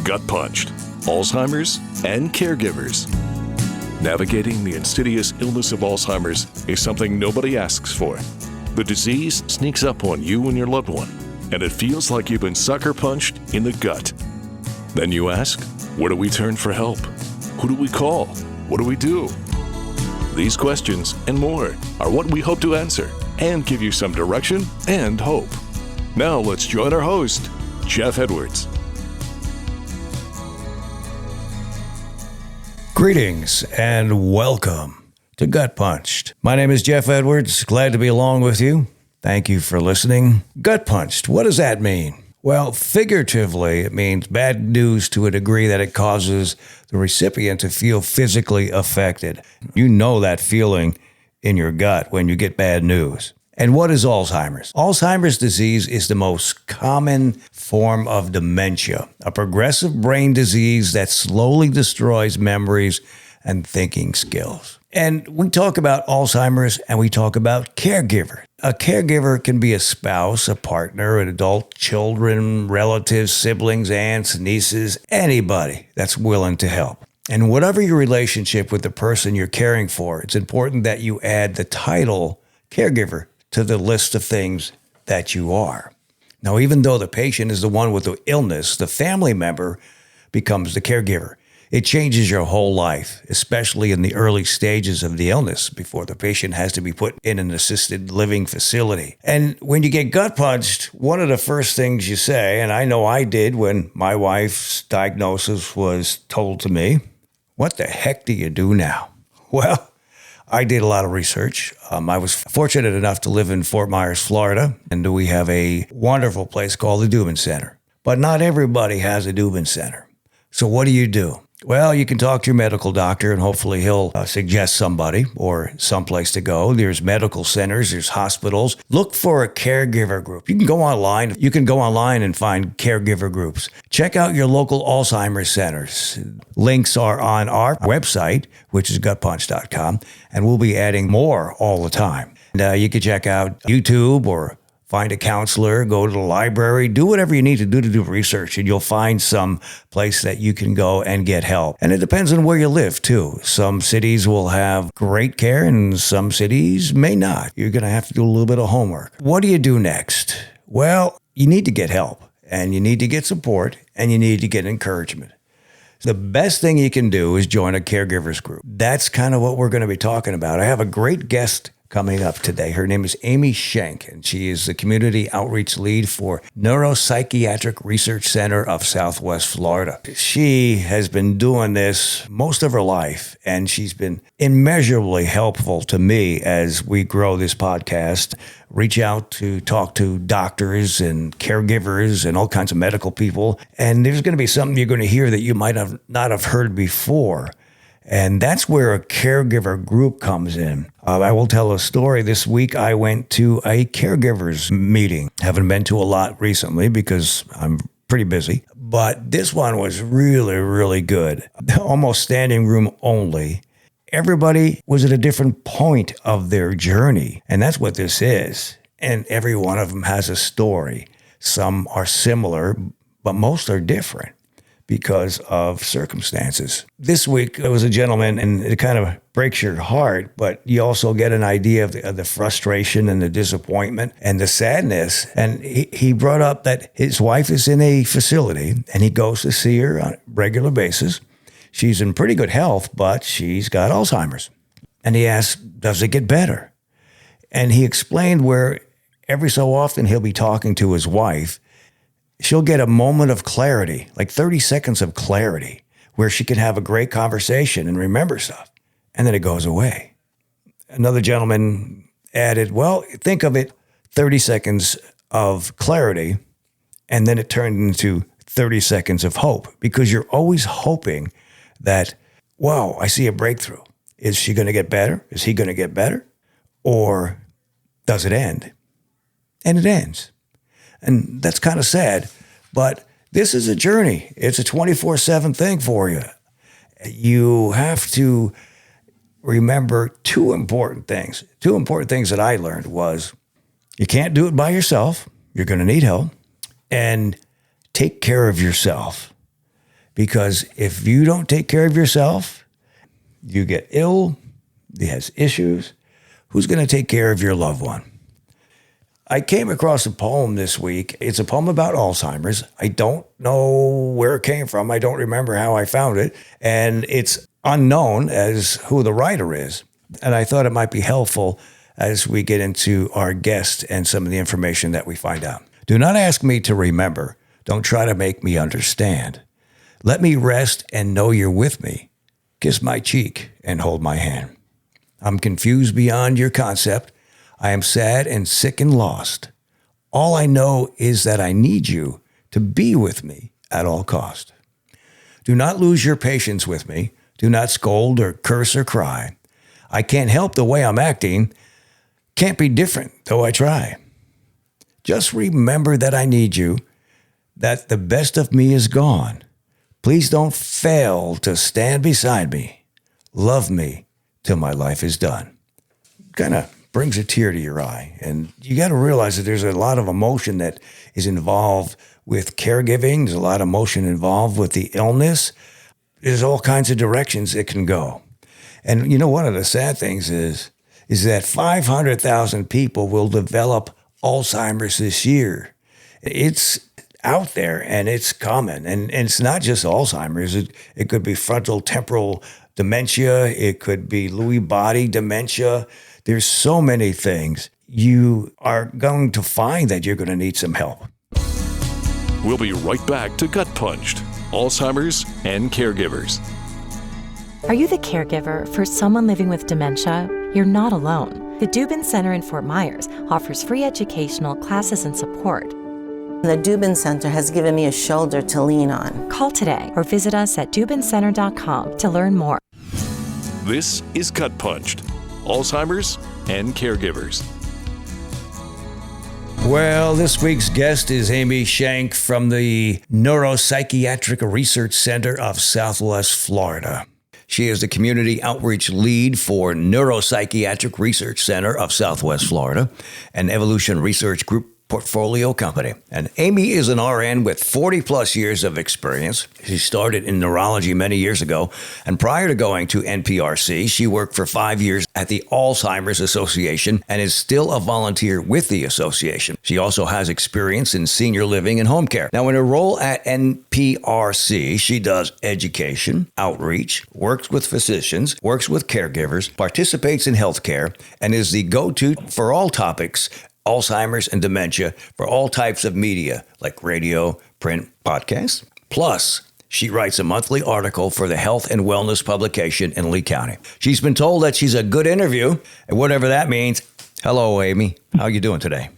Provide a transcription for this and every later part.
GutPunched, Alzheimer's, and Caregivers. Navigating the insidious illness of Alzheimer's is something nobody asks for. The disease sneaks up on you and your loved one, and it feels like you've been sucker punched in the gut. Then you ask, where do we turn for help? Who do we call? What do we do? These questions and more are what we hope to answer and give you some direction and hope. Now let's join our host, Jeff Edwards. Greetings and welcome to GutPunched. My name is Jeff Edwards. Glad to be along with you. Thank you for listening. GutPunched, what does that mean? Well, figuratively, it means bad news to a degree that it causes the recipient to feel physically affected. You know that feeling in your gut when you get bad news. And what is Alzheimer's? Alzheimer's disease is the most common form of dementia, a progressive brain disease that slowly destroys memories and thinking skills. And we talk about Alzheimer's and we talk about caregiver. A caregiver can be a spouse, a partner, an adult, children, relatives, siblings, aunts, nieces, anybody that's willing to help. And whatever your relationship with the person you're caring for, it's important that you add the title caregiver to the list of things that you are. Now, even though the patient is the one with the illness, the family member becomes the caregiver. It changes your whole life, especially in the early stages of the illness before the patient has to be put in an assisted living facility. And when you get gut punched, one of the first things you say, and I know I did when my wife's diagnosis was told to me, what the heck do you do now? Well, I did a lot of research. I was fortunate enough to live in Fort Myers, Florida, and we have a wonderful place called the Dubin Center. But not everybody has a Dubin Center. So what do? Well, you can talk to your medical doctor and hopefully he'll suggest somebody or someplace to go. There's medical centers, there's hospitals. Look for a caregiver group. You can go online and find caregiver groups. Check out your local Alzheimer's centers. Links are on our website, which is gutpunched.com, and we'll be adding more all the time. And you can check out YouTube or find a counselor, go to the library, do whatever you need to do research, and you'll find some place that you can go and get help. And it depends on where you live, too. Some cities will have great care, and some cities may not. You're going to have to do a little bit of homework. What do you do next? Well, you need to get help, and you need to get support, and you need to get encouragement. The best thing you can do is join a caregivers group. That's kind of what we're going to be talking about. I have a great guest coming up today. Her name is Amy Schenk, and she is the community outreach lead for Neuropsychiatric Research Center of Southwest Florida. She has been doing this most of her life, and she's been immeasurably helpful to me as we grow this podcast, reach out to talk to doctors and caregivers and all kinds of medical people. And there's going to be something you're going to hear that you might have not have heard before. And that's where a caregiver group comes in. I will tell a story. This week, I went to a caregivers meeting. Haven't been to a lot recently because I'm pretty busy. But this one was really, really good. Almost standing room only. Everybody was at a different point of their journey. And that's what this is. And every one of them has a story. Some are similar, but most are different because of circumstances. This week, there was a gentleman, and it kind of breaks your heart, but you also get an idea of the frustration and the disappointment and the sadness. And he brought up that his wife is in a facility, and he goes to see her on a regular basis. She's in pretty good health, but she's got Alzheimer's. And he asked, does it get better? And he explained where every so often he'll be talking to his wife. She'll get a moment of clarity, like 30 seconds of clarity, where she can have a great conversation and remember stuff. And then it goes away. Another gentleman added, well, think of it 30 seconds of clarity, and then it turned into 30 seconds of hope, because you're always hoping that, wow, I see a breakthrough. Is she going to get better? Is he going to get better? Or does it end? And it ends. And that's kind of sad, but this is a journey. It's a 24/7 thing for you. You have to remember two important things. Two important things that I learned was you can't do it by yourself. You're going to need help. And take care of yourself. Because if you don't take care of yourself, you get ill, he has issues, who's going to take care of your loved one? I came across a poem this week. It's a poem about Alzheimer's. I don't know where it came from. I don't remember how I found it. And it's unknown as who the writer is. And I thought it might be helpful as we get into our guest and some of the information that we find out. Do not ask me to remember. Don't try to make me understand. Let me rest and know you're with me. Kiss my cheek and hold my hand. I'm confused beyond your concept. I am sad and sick and lost. All I know is that I need you to be with me at all cost. Do not lose your patience with me. Do not scold or curse or cry. I can't help the way I'm acting. Can't be different, though I try. Just remember that I need you, that the best of me is gone. Please don't fail to stand beside me. Love me till my life is done. Kind of brings a tear to your eye. And you got to realize that there's a lot of emotion that is involved with caregiving. There's a lot of emotion involved with the illness. There's all kinds of directions it can go. And you know, one of the sad things is that 500,000 people will develop Alzheimer's this year. It's out there and it's common. And it's not just Alzheimer's. It could be frontal temporal dementia. It could be Lewy body dementia. There's so many things. You are going to find that you're going to need some help. We'll be right back to Gut Punched, Alzheimer's and Caregivers. Are you the caregiver for someone living with dementia? You're not alone. The Dubin Center in Fort Myers offers free educational classes and support. The Dubin Center has given me a shoulder to lean on. Call today or visit us at dubincenter.com to learn more. This is Gut Punched, Alzheimer's and Caregivers. Well, this week's guest is Amy Schenk from the Neuropsychiatric Research Center of Southwest Florida. She is the Community Outreach Lead for Neuropsychiatric Research Center of Southwest Florida, an Evolution Research Group portfolio company. And Amy is an RN with 40 plus years of experience. She started in neurology many years ago. And prior to going to NPRC, she worked for 5 years at the Alzheimer's Association and is still a volunteer with the association. She also has experience in senior living and home care. Now, in her role at NPRC, she does education, outreach, works with physicians, works with caregivers, participates in healthcare, and is the go-to for all topics Alzheimer's and dementia for all types of media like radio, print, podcasts. Plus, she writes a monthly article for the Health and Wellness publication in Lee County. She's been told that she's a good interview, and whatever that means. Hello, Amy. How are you doing today?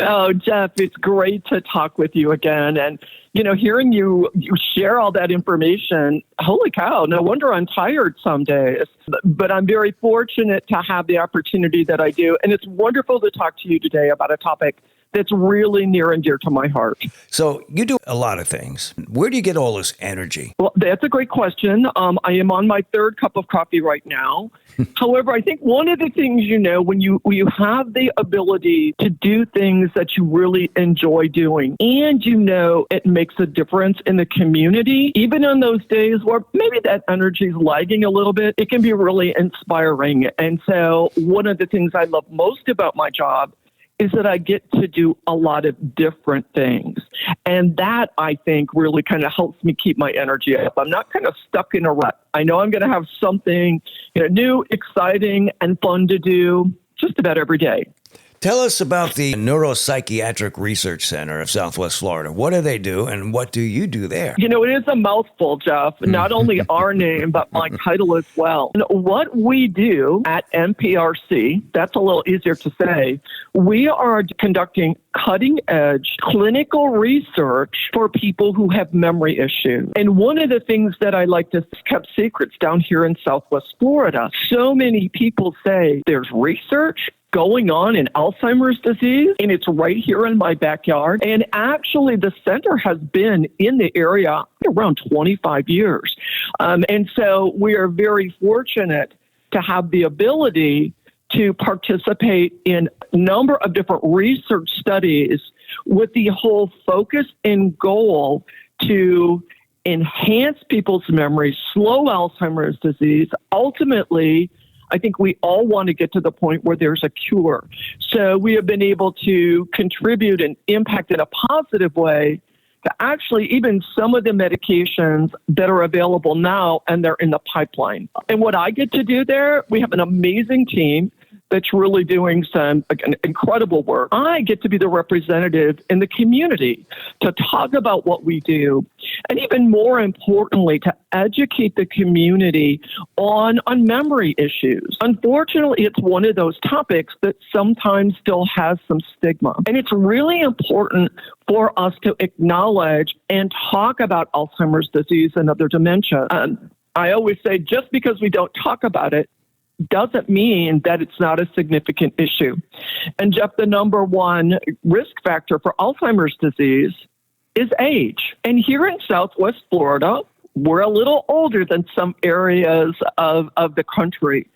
Oh, Jeff, it's great to talk with you again. And, you know, hearing you share all that information, holy cow, no wonder I'm tired some days. But I'm very fortunate to have the opportunity that I do. And it's wonderful to talk to you today about a topic that's really near and dear to my heart. So you do a lot of things. Where do you get all this energy? Well, that's a great question. I am on my third cup of coffee right now. However, I think one of the things, you know, when you have the ability to do things that you really enjoy doing, and you know it makes a difference in the community, even on those days where maybe that energy is lagging a little bit, it can be really inspiring. And so one of the things I love most about my job is that I get to do a lot of different things. And that, I think, really kind of helps me keep my energy up. I'm not kind of stuck in a rut. I know I'm going to have something, you know, new, exciting, and fun to do just about every day. Tell us about the Neuropsychiatric Research Center of Southwest Florida. What do they do, and what do you do there? You know, it is a mouthful, Jeff. Not only our name, but my title as well. And what we do at NPRC, that's a little easier to say, we are conducting cutting-edge clinical research for people who have memory issues. And one of the things that I like to keep secrets down here in Southwest Florida, so many people say there's research going on in Alzheimer's disease, and it's right here in my backyard. And actually, the center has been in the area around 25 years. And so we are very fortunate to have the ability to participate in a number of different research studies with the whole focus and goal to enhance people's memory, slow Alzheimer's disease. Ultimately, I think we all want to get to the point where there's a cure. So we have been able to contribute and impact in a positive way to actually even some of the medications that are available now, and they're in the pipeline. And what I get to do there, we have an amazing team that's really doing some incredible work. I get to be the representative in the community to talk about what we do, and even more importantly, to educate the community on memory issues. Unfortunately, it's one of those topics that sometimes still has some stigma. And it's really important for us to acknowledge and talk about Alzheimer's disease and other dementia. I always say, just because we don't talk about it doesn't mean that it's not a significant issue. And Jeff, the number one risk factor for Alzheimer's disease is age. And here in Southwest Florida, we're a little older than some areas of the country.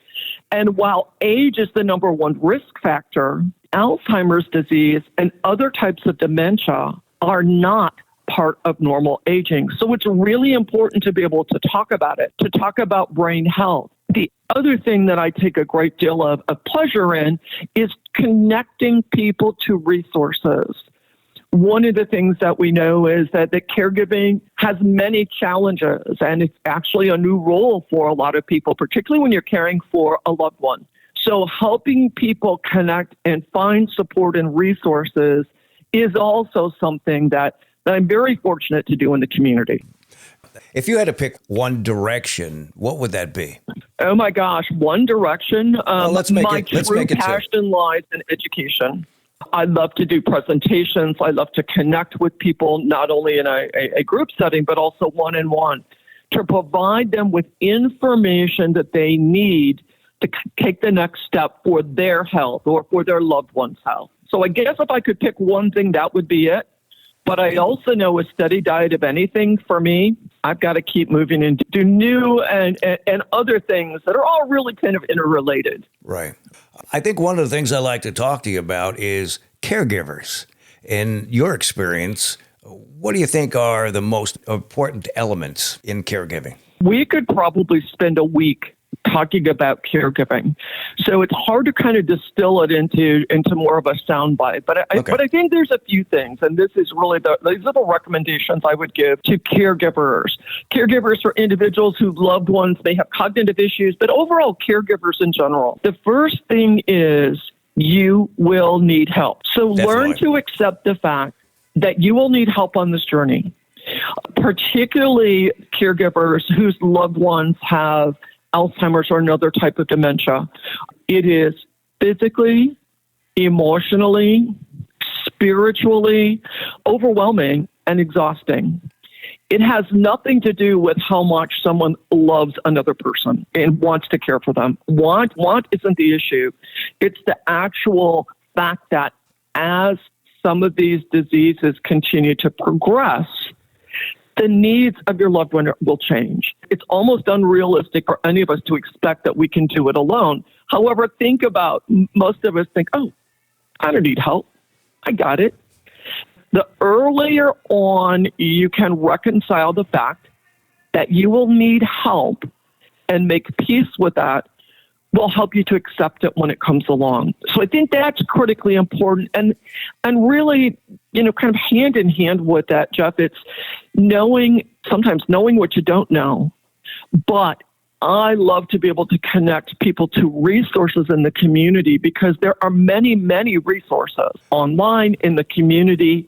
And while age is the number one risk factor, Alzheimer's disease and other types of dementia are not part of normal aging. So it's really important to be able to talk about it, to talk about brain health. The other thing that I take a great deal of pleasure in is connecting people to resources. One of the things that we know is that the caregiving has many challenges, and it's actually a new role for a lot of people, particularly when you're caring for a loved one. So helping people connect and find support and resources is also something that I'm very fortunate to do in the community. If you had to pick one direction, what would that be? Oh my gosh, one direction. Let's make my it true two. passion lies in education. I love to do presentations. I love to connect with people, not only in a group setting, but also one-on-one, to provide them with information that they need to take the next step for their health or for their loved one's health. So I guess if I could pick one thing, that would be it. But I also know a steady diet of anything for me, I've got to keep moving and do new and other things that are all really kind of interrelated. Right. I think one of the things I like to talk to you about is caregivers. In your experience, what do you think are the most important elements in caregiving? We could probably spend a week talking about caregiving. So it's hard to kind of distill it into more of a soundbite. But I think there's a few things, and this is really these are the recommendations I would give to caregivers. Caregivers are individuals whose loved ones may have cognitive issues, but overall caregivers in general. The first thing is you will need help. So learn to accept the fact that you will need help on this journey, particularly caregivers whose loved ones have Alzheimer's or another type of dementia. It is physically, emotionally, spiritually overwhelming and exhausting. It has nothing to do with how much someone loves another person and wants to care for them. Want isn't the issue. It's the actual fact that as some of these diseases continue to progress, the needs of your loved one will change. It's almost unrealistic for any of us to expect that we can do it alone. However, think about, most of us think, oh, I don't need help. I got it. The earlier on you can reconcile the fact that you will need help and make peace with that will help you to accept it when it comes along. So I think that's critically important. And really, kind of hand in hand with that, Jeff, it's sometimes knowing what you don't know. But I love to be able to connect people to resources in the community because there are many, many resources online in the community.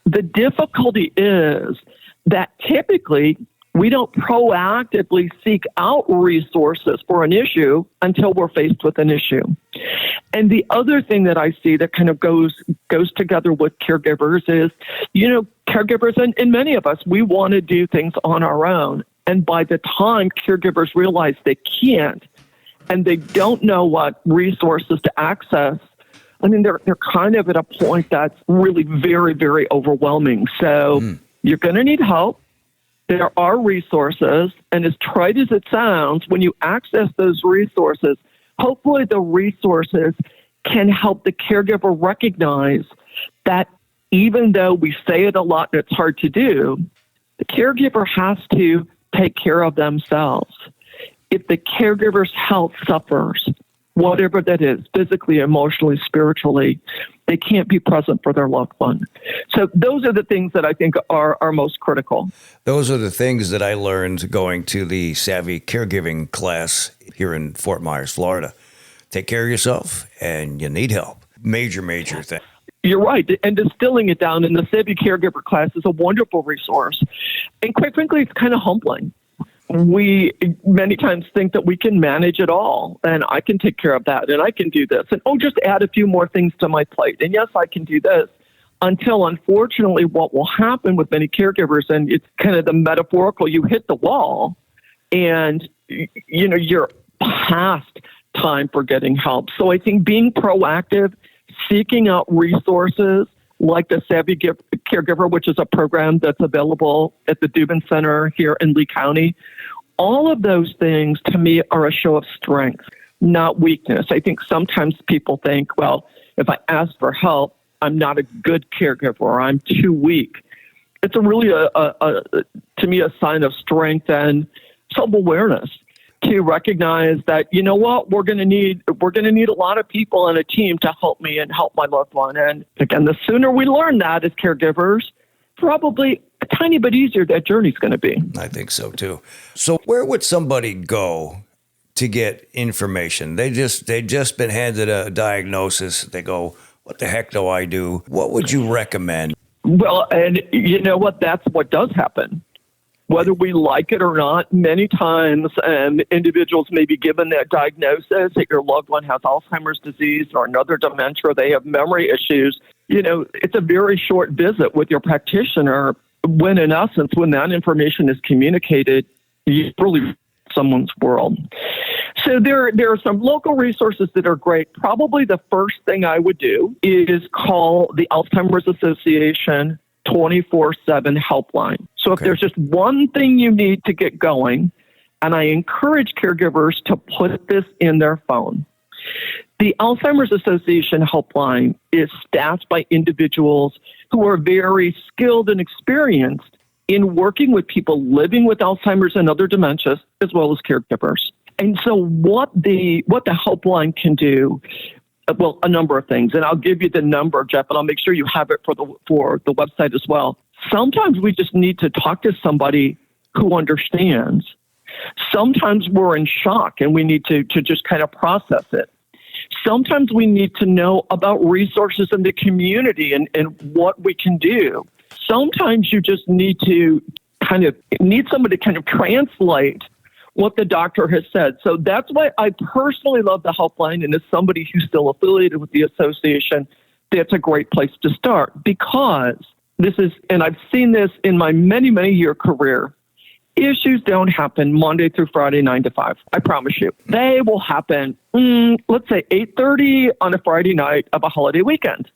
The difficulty is that typically we don't proactively seek out resources for an issue until we're faced with an issue. And the other thing that I see that kind of goes together with caregivers is, caregivers and many of us, we want to do things on our own. And by the time caregivers realize they can't and they don't know what resources to access, they're kind of at a point that's really very, very overwhelming. So you're going to need help. There are resources, and as trite as it sounds, when you access those resources, hopefully the resources can help the caregiver recognize that even though we say it a lot and it's hard to do, The caregiver has to take care of themselves. If the caregiver's health suffers, whatever that is, physically, emotionally, spiritually, they can't be present for their loved one. So those are the things that I think are most critical. Those are the things that I learned going to the Savvy Caregiving class here in Fort Myers, Florida. Take care of yourself and you need help. Major thing. You're right. And distilling it down in the Savvy Caregiver class is a wonderful resource. And quite frankly, it's kind of humbling. We many times think that we can manage it all, and I can take care of that, and I can do this, and just add a few more things to my plate. And yes, I can do this. Until, unfortunately, what will happen with many caregivers, and it's kind of the metaphorical, you hit the wall, and you're past time for getting help. So I think being proactive, seeking out resources like the Savvy Caregiver, which is a program that's available at the Dubin Center here in Lee County. All of those things, to me, are a show of strength, not weakness. I think sometimes people think, well, if I ask for help, I'm not a good caregiver or I'm too weak. It's really, to me, a sign of strength and self-awareness to recognize that, you know what, we're going to need a lot of people and a team to help me and help my loved one. And again, the sooner we learn that as caregivers, probably a tiny bit easier that journey's going to be. I think so too. So where would somebody go to get information? They just been handed a diagnosis. They go, what the heck do I do? What would you recommend? Well, and you know what? That's what does happen. Whether we like it or not, many times individuals may be given that diagnosis that your loved one has Alzheimer's disease or another dementia, or they have memory issues. It's a very short visit with your practitioner when, in essence, when that information is communicated, you really someone's world. So there are some local resources that are great. Probably the first thing I would do is call the Alzheimer's Association 24/7 helpline. So if there's just one thing you need to get going, and I encourage caregivers to put this in their phone. The Alzheimer's Association helpline is staffed by individuals who are very skilled and experienced in working with people living with Alzheimer's and other dementias, as well as caregivers. And so what the helpline can do, well, a number of things, and I'll give you the number, Jeff, and I'll make sure you have it for the website as well. Sometimes we just need to talk to somebody who understands. Sometimes we're in shock and we need to just kind of process it. Sometimes we need to know about resources in the community and what we can do. Sometimes you just need somebody to kind of translate what the doctor has said. So that's why I personally love the helpline, and as somebody who's still affiliated with the association, that's a great place to start, because this is, and I've seen this in my many, many year career, issues don't happen Monday through Friday, 9 to 5. I promise you. They will happen, let's say 8:30 on a Friday night of a holiday weekend,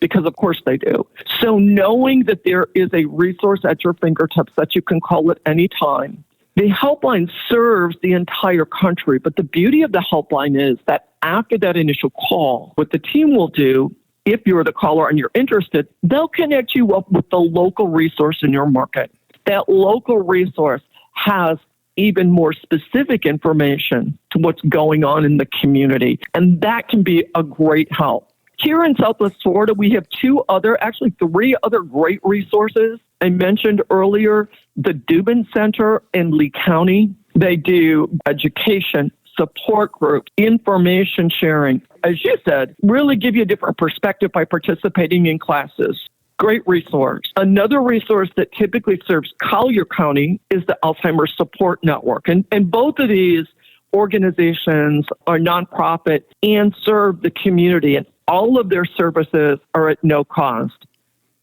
because of course they do. So knowing that there is a resource at your fingertips that you can call at any time. The helpline serves the entire country, but the beauty of the helpline is that after that initial call, what the team will do, if you're the caller and you're interested, they'll connect you up with the local resource in your market. That local resource has even more specific information to what's going on in the community, and that can be a great help. Here in Southwest Florida, we have three other great resources. I mentioned earlier the Dubin Center in Lee County. They do education, support groups, information sharing. As you said, really give you a different perspective by participating in classes. Great resource. Another resource that typically serves Collier County is the Alzheimer's Support Network. And both of these organizations are nonprofit and serve the community, and all of their services are at no cost,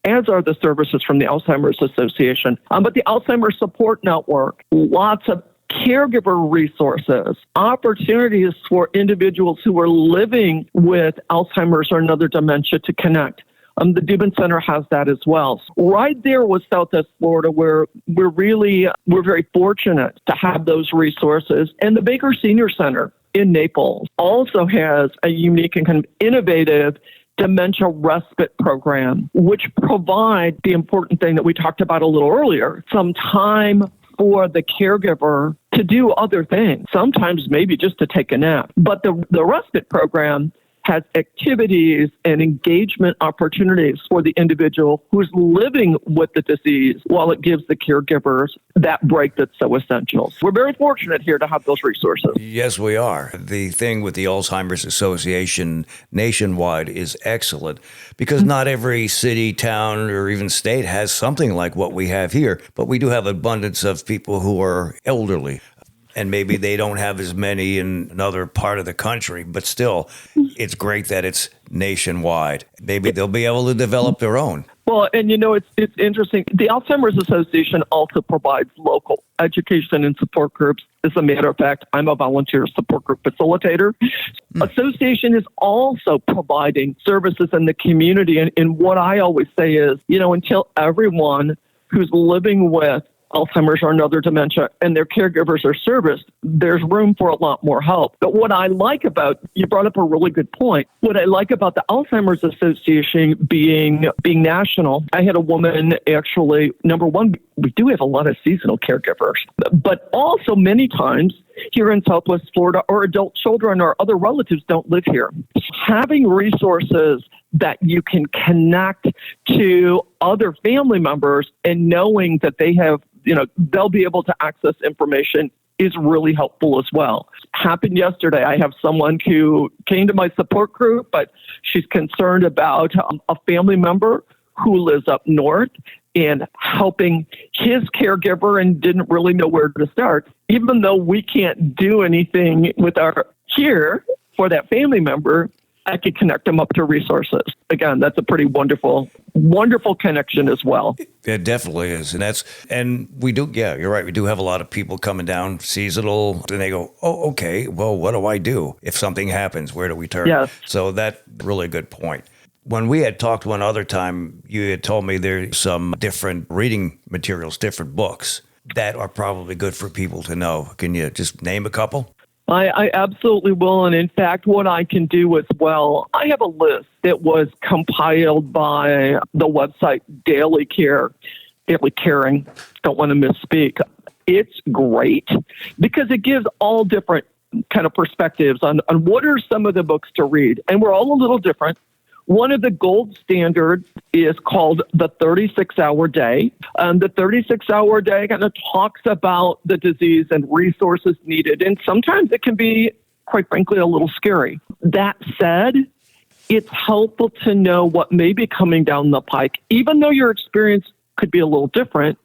as are the services from the Alzheimer's Association. But the Alzheimer's Support Network, lots of caregiver resources, opportunities for individuals who are living with Alzheimer's or another dementia to connect. The Dubin Center has that as well. Right there with Southwest Florida, where we're very fortunate to have those resources. And the Baker Senior Center in Naples also has a unique and kind of innovative dementia respite program, which provide the important thing that we talked about a little earlier, some time for the caregiver to do other things, sometimes maybe just to take a nap. But the respite program has activities and engagement opportunities for the individual who's living with the disease while it gives the caregivers that break that's so essential. We're very fortunate here to have those resources. Yes, we are. The thing with the Alzheimer's Association nationwide is excellent because not every city, town, or even state has something like what we have here, but we do have abundance of people who are elderly. And maybe they don't have as many in another part of the country, but still, it's great that it's nationwide. Maybe they'll be able to develop their own. Well, and it's interesting. The Alzheimer's Association also provides local education and support groups. As a matter of fact, I'm a volunteer support group facilitator. Association is also providing services in the community. And what I always say is, until everyone who's living with Alzheimer's or another dementia and their caregivers are serviced, there's room for a lot more help. But what I like you brought up a really good point. What I like about the Alzheimer's Association being national, I had a woman actually, number one, we do have a lot of seasonal caregivers, but also many times here in Southwest Florida, our adult children or other relatives don't live here. Having resources that you can connect to other family members and knowing that they have, they'll be able to access information is really helpful as well. Happened yesterday. I have someone who came to my support group, but she's concerned about a family member who lives up north and helping his caregiver and didn't really know where to start. Even though we can't do anything with our here for that family member, I could connect them up to resources. Again, that's a pretty wonderful connection as well. It definitely is. And we do, yeah, you're right. We do have a lot of people coming down seasonal and they go, oh, okay, well, what do I do? If something happens, where do we turn? Yes. So that's really a good point. When we had talked one other time, you had told me there's some different reading materials, different books that are probably good for people to know. Can you just name a couple? I absolutely will. And in fact, what I can do as well, I have a list that was compiled by the website Daily Caring. Don't want to misspeak. It's great because it gives all different kind of perspectives on what are some of the books to read. And we're all a little different. One of the gold standards is called the 36-hour day. The 36-hour day kind of talks about the disease and resources needed. And sometimes it can be, quite frankly, a little scary. That said, it's helpful to know what may be coming down the pike, even though your experience could be a little different,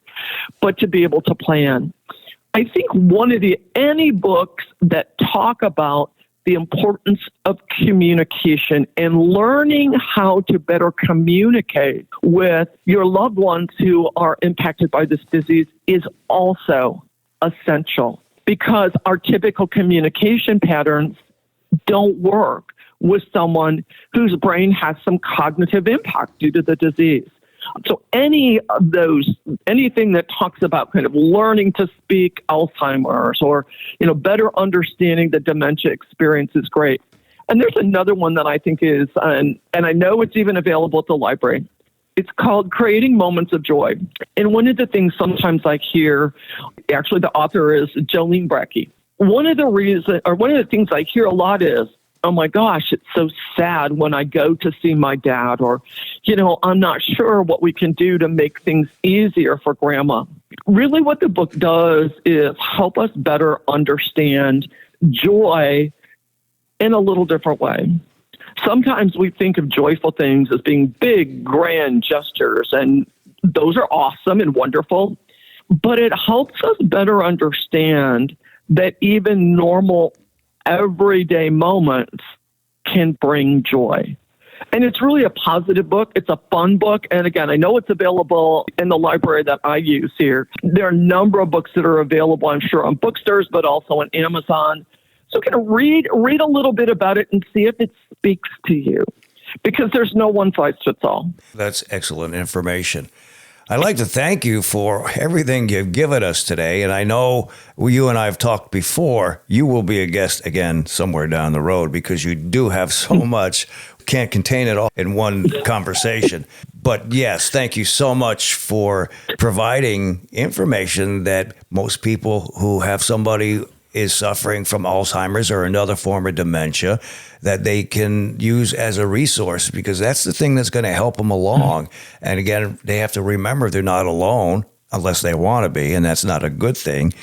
but to be able to plan. I think any books that talk about the importance of communication and learning how to better communicate with your loved ones who are impacted by this disease is also essential because our typical communication patterns don't work with someone whose brain has some cognitive impact due to the disease. So anything that talks about kind of learning to speak Alzheimer's or, better understanding the dementia experience is great. And there's another one that I think is, and I know it's even available at the library. It's called Creating Moments of Joy. And one of the things sometimes I hear, actually the author is Jolene Brecky. One of the things I hear a lot is, oh my gosh, it's so sad when I go to see my dad, or, I'm not sure what we can do to make things easier for grandma. Really what the book does is help us better understand joy in a little different way. Sometimes we think of joyful things as being big, grand gestures, and those are awesome and wonderful, but it helps us better understand that even normal everyday moments can bring joy. And it's really a positive book. It's a fun book. And again, I know it's available in the library that I use here. There are a number of books that are available, I'm sure, on bookstores, but also on Amazon. So kind of read a little bit about it and see if it speaks to you, because there's no one size fits all. That's excellent information. I'd like to thank you for everything you've given us today. And I know you and I have talked before. You will be a guest again somewhere down the road because you do have so much can't contain it all in one conversation. But yes, thank you so much for providing information that most people who have somebody is suffering from Alzheimer's or another form of dementia that they can use as a resource, because that's the thing that's going to help them along. And again, they have to remember they're not alone unless they want to be, and that's not a good thing.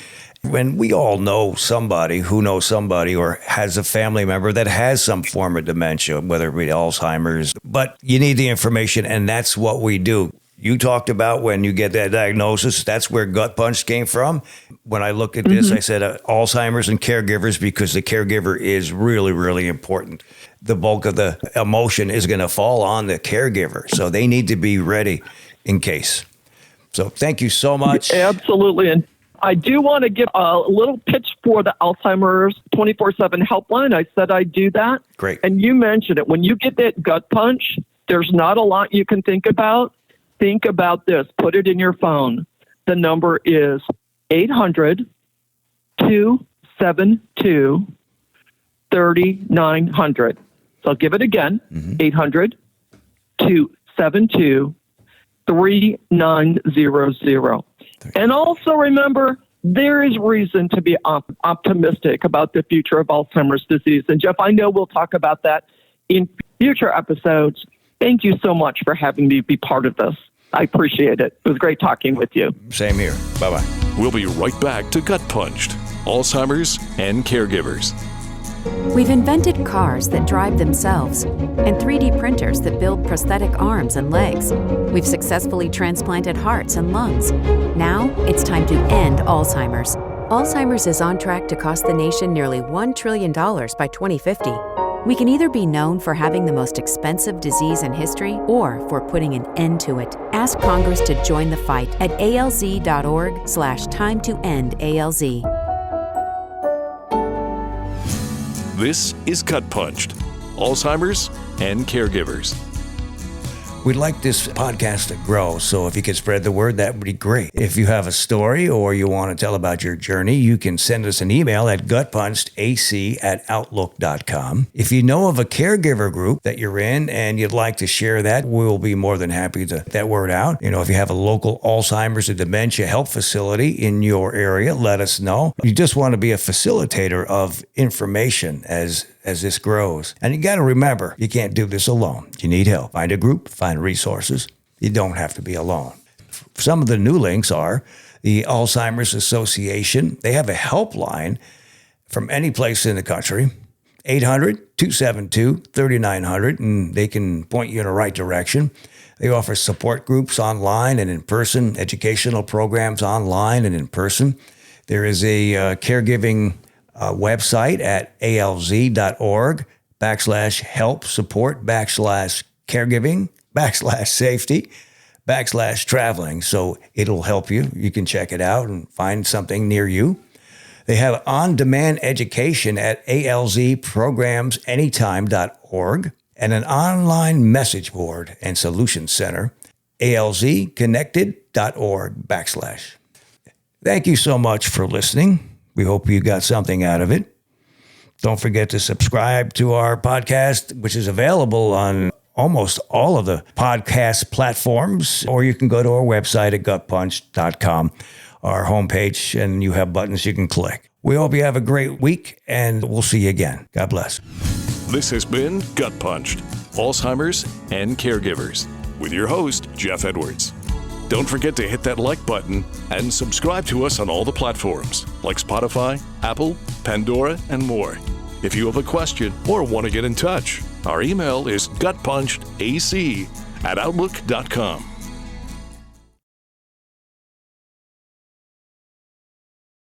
When we all know somebody who knows somebody or has a family member that has some form of dementia, whether it be Alzheimer's, but you need the information, and that's what we do. You talked about when you get that diagnosis, that's where GutPunched came from. When I look at this, I said Alzheimer's and caregivers, because the caregiver is really, really important. The bulk of the emotion is going to fall on the caregiver, so they need to be ready in case. So thank you so much. Absolutely. And I do want to give a little pitch for the Alzheimer's 24/7 helpline. I said I'd do that. Great. And you mentioned it. When you get that gut punch, there's not a lot you can think about. Think about this. Put it in your phone. The number is 800-272-3900. So I'll give it again. 800-272-3900. And also remember, there is reason to be optimistic about the future of Alzheimer's disease. And Jeff, I know we'll talk about that in future episodes. Thank you so much for having me be part of this. I appreciate it. It was great talking with you. Same here. Bye-bye. We'll be right back to GutPunched, Alzheimer's and Caregivers. We've invented cars that drive themselves and 3D printers that build prosthetic arms and legs. We've successfully transplanted hearts and lungs. Now it's time to end Alzheimer's. Alzheimer's is on track to cost the nation nearly $1 trillion by 2050. We can either be known for having the most expensive disease in history or for putting an end to it. Ask Congress to join the fight at alz.org/time-to-end-ALZ. This is GutPunched, Alzheimer's and Caregivers. We'd like this podcast to grow, so if you could spread the word, that would be great. If you have a story or you want to tell about your journey, you can send us an email at gutpunchedac@outlook.com. If you know of a caregiver group that you're in and you'd like to share that, we'll be more than happy to get that word out. You know, if you have a local Alzheimer's or dementia help facility in your area, let us know. You just want to be a facilitator of information as this grows. And you got to remember, you can't do this alone. You need help. Find a group, find resources. You don't have to be alone. Some of the new links are the Alzheimer's Association. They have a helpline from any place in the country, 800-272-3900, and they can point you in the right direction. They offer support groups online and in person, educational programs online and in person. There is a caregiving website at alz.org/help/support/caregiving/safety/traveling. So it'll help you. You can check it out and find something near you. They have on-demand education at alzprogramsanytime.org and an online message board and solution center, alzconnected.org/. Thank you so much for listening. We hope you got something out of it. Don't forget to subscribe to our podcast, which is available on almost all of the podcast platforms, or you can go to our website at gutpunched.com, our homepage, and you have buttons you can click. We hope you have a great week, and we'll see you again. God bless. This has been GutPunched, Alzheimer's and Caregivers, with your host, Jeff Edwards. Don't forget to hit that like button and subscribe to us on all the platforms like Spotify, Apple, Pandora, and more. If you have a question or want to get in touch, our email is gutpunchedac@outlook.com.